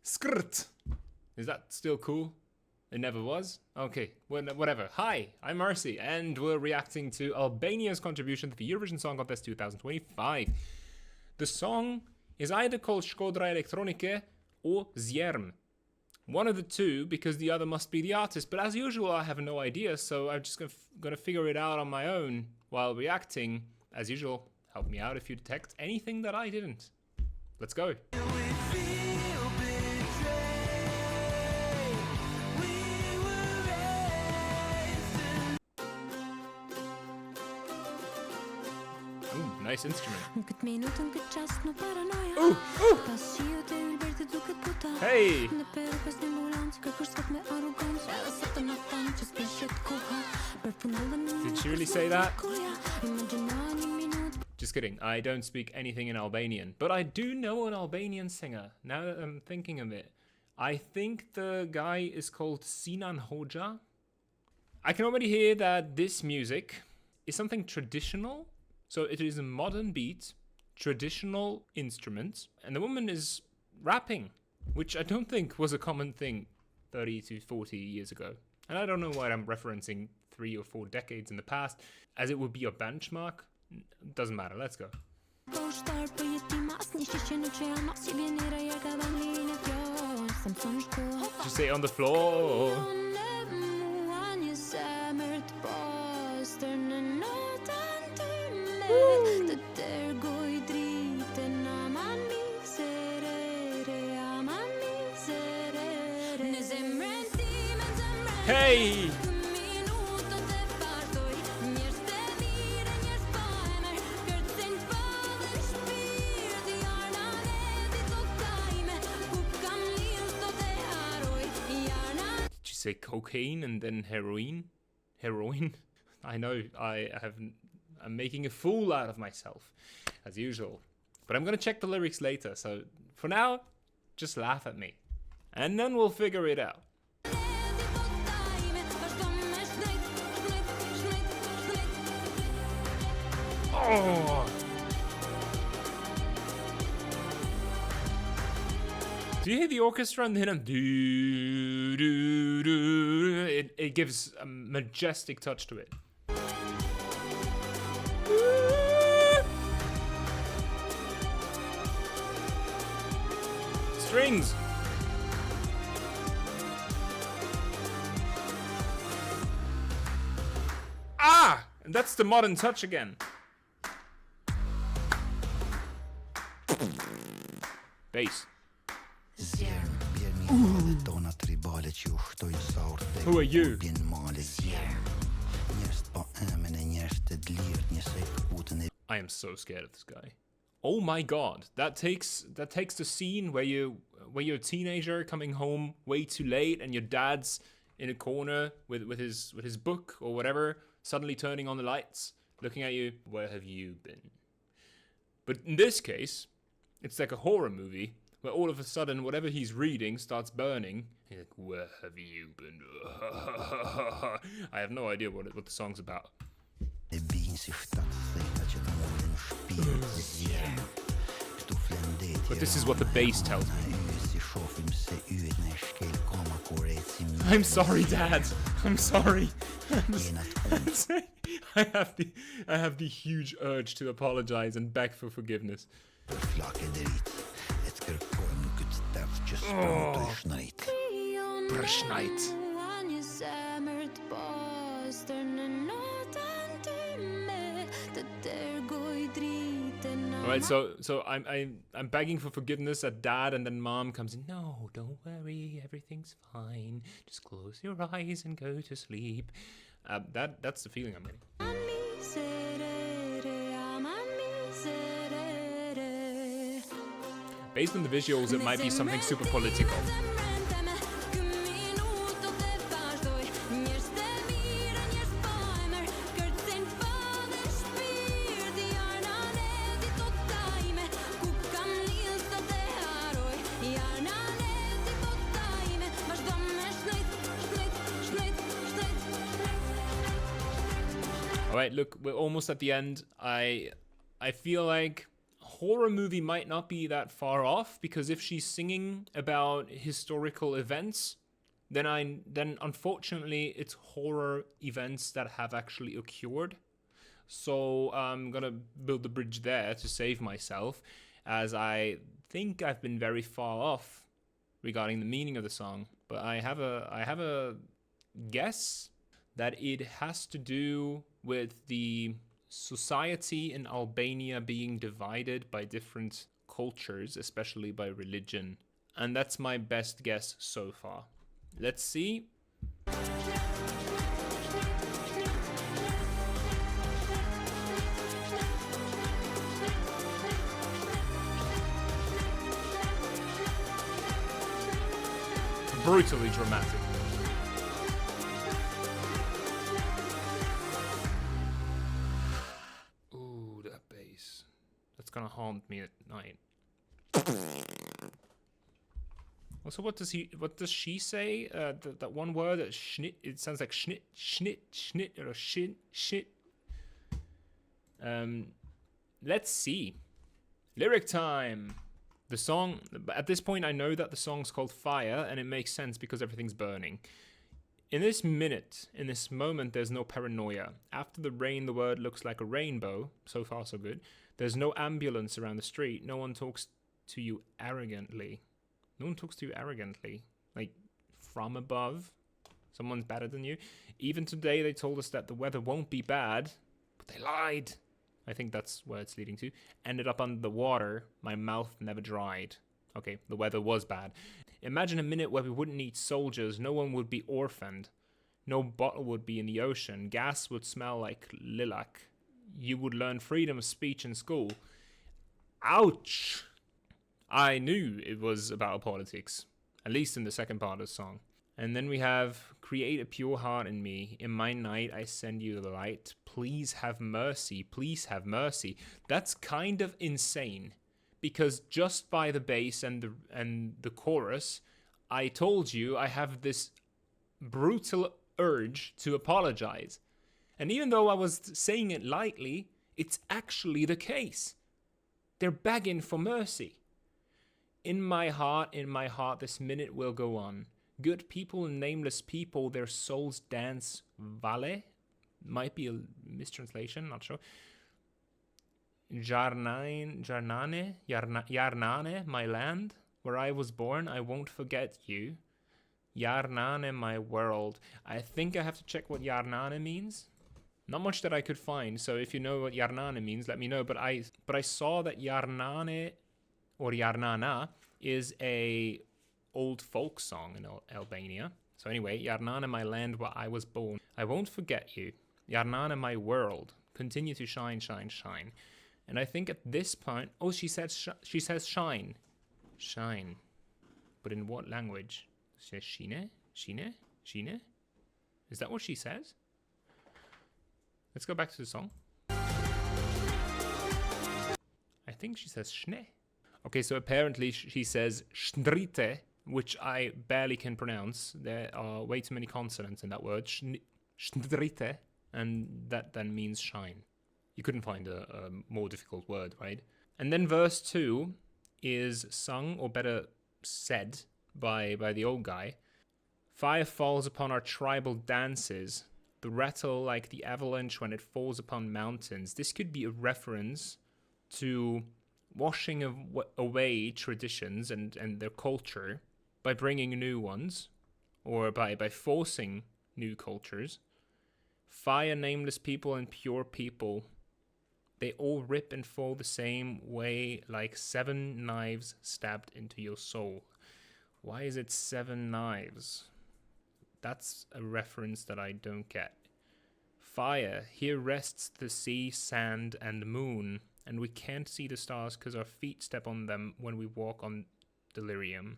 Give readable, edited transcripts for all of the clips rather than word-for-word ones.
Skrt. Is that still cool? It never was? Okay, whatever. Hi, I'm MarCee, and we're reacting to Albania's contribution to the Eurovision Song Contest 2025. The song is either called Shkodra Elektronike or Zjerm. One of the two, because the other must be the artist, but as usual I have no idea, so I'm just gonna figure it out on my own while reacting. As usual, help me out if you detect anything that I didn't. Let's go. Ooh, nice instrument. Ooh, ooh. Hey! Did she really say that? Just kidding, I don't speak anything in Albanian, but I do know an Albanian singer, now that I'm thinking of it. I think the guy is called Sinan Hoxha. I can already hear that this music is something traditional. So it is a modern beat, traditional instruments, and the woman is rapping, which I don't think was a common thing 30 to 40 years ago. And I don't know why I'm referencing 3 or 4 decades in the past, as it would be a benchmark. Doesn't matter, let's go. Just say on the floor. Hey! Did you say cocaine and then heroin? Heroin? I know, I'm making a fool out of myself, as usual. But I'm gonna check the lyrics later, so for now, just laugh at me. And then we'll figure it out. Oh! Do you hear the orchestra and then it gives a majestic touch to it. Strings. Ah! And that's the modern touch again. Bass. Who are you? I am so scared of this guy. Oh my god, that takes the scene where you're a teenager coming home way too late and your dad's in a corner with his book or whatever, suddenly turning on the lights, looking at you. Where have you been? But in this case, it's like a horror movie where all of a sudden whatever he's reading starts burning. He's like, where have you been? I have no idea what the song's about. But this is what the bass tells me. I'm sorry, Dad. I'm sorry. I have the huge urge to apologize and beg for forgiveness. Alright, so I'm begging for forgiveness at Dad, and then Mom comes in. No, don't worry, everything's fine. Just close your eyes and go to sleep. That's the feeling I'm getting. Based on the visuals, it might be something super political. Alright, look, we're almost at the end. I feel like horror movie might not be that far off, because if she's singing about historical events, then unfortunately it's horror events that have actually occurred. So I'm gonna build the bridge there to save myself, as I think I've been very far off regarding the meaning of the song. But I have a guess that it has to do with the society in Albania being divided by different cultures, especially by religion. And that's my best guess so far. Let's see. Brutally dramatic. Ooh, that bass. That's gonna haunt me at night. Also, what does she say? That one word, schnit, it sounds like schnit, or shit. Let's see. Lyric time. The song, at this point I know that the song's called Fire, and it makes sense because everything's burning. In this minute, in this moment, there's no paranoia. After the rain, the world looks like a rainbow. So far, so good. There's no ambulance around the street. No one talks to you arrogantly. No one talks to you arrogantly. Like, from above. Someone's better than you. Even today, they told us that the weather won't be bad. But they lied. I think that's where it's leading to. Ended up under the water. My mouth never dried. Okay, the weather was bad. Imagine a minute where we wouldn't need soldiers. No one would be orphaned. No bottle would be in the ocean. Gas would smell like lilac. You would learn freedom of speech in school. Ouch! I knew it was about politics. At least in the second part of the song. And then we have, create a pure heart in me. In my night, I send you the light. Please have mercy. Please have mercy. That's kind of insane. Because just by the bass and the chorus, I told you I have this brutal urge to apologize. And even though I was saying it lightly, it's actually the case. They're begging for mercy. In my heart, this minute will go on. Good people and nameless people, their souls dance vale. Might be a mistranslation, not sure. Yarnane, my land, where I was born, I won't forget you. Yarnane, my world. I think I have to check what Yarnane means. Not much that I could find, so if you know what Yarnane means, let me know. But I saw that Yarnane, or Yarnana, is a old folk song in Albania. So anyway, Yarnane, my land where I was born, I won't forget you. Yarnane, my world, continue to shine, shine, shine. And I think at this point, oh, she says shine, shine. But in what language? She says shine, shine, shine. Is that what she says? Let's go back to the song. I think she says shne. Okay, so apparently she says shdrite, which I barely can pronounce. There are way too many consonants in that word. Shdrite, and that then means shine. You couldn't find a more difficult word, right? And then verse 2 is sung, or better said, by the old guy. Fire falls upon our tribal dances, the rattle like the avalanche when it falls upon mountains. This could be a reference to washing away traditions and their culture by bringing new ones, or by forcing new cultures. Fire, nameless people, and pure people. They all rip and fall the same way, like 7 knives stabbed into your soul. Why is it 7 knives? That's a reference that I don't get. Fire, here rests the sea, sand, and moon, and we can't see the stars because our feet step on them when we walk on delirium.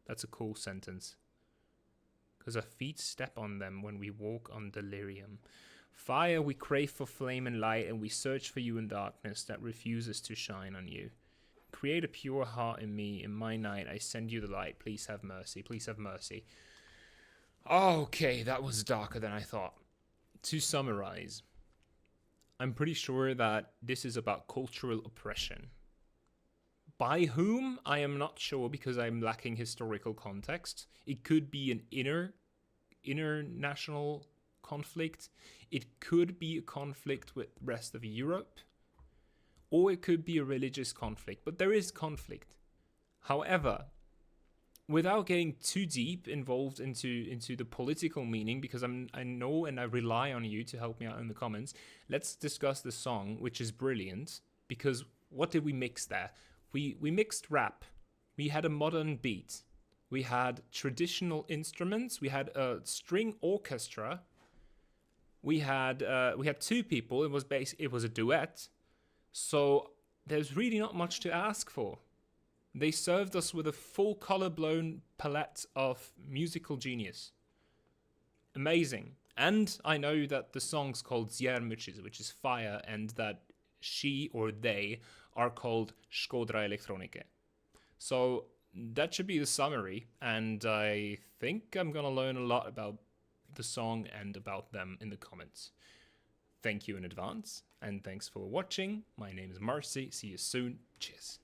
That's a cool sentence. Because our feet step on them when we walk on delirium. Fire, we crave for flame and light, and we search for you in darkness that refuses to shine on you. Create a pure heart in me. In my night, I send you the light. Please have mercy. Please have mercy. Okay, that was darker than I thought. To summarize, I'm pretty sure that this is about cultural oppression. By whom? I am not sure because I'm lacking historical context. It could be an international conflict. It could be a conflict with the rest of Europe. Or it could be a religious conflict. But there is conflict. However, without getting too deep involved into the political meaning, because I know and I rely on you to help me out in the comments, let's discuss the song, which is brilliant. Because what did we mix there? We mixed rap. We had a modern beat. We had traditional instruments. We had a string orchestra. We had two people. It was a duet. So there's really not much to ask for. They served us with a full color-blown palette of musical genius. Amazing. And I know that the song's called Zjerm, which is fire, and that she or they are called Shkodra Elektronike. So that should be the summary, and I think I'm gonna learn a lot about the song and about them in the comments. Thank you in advance, and thanks for watching. My name is MarCee. See you soon. Cheers.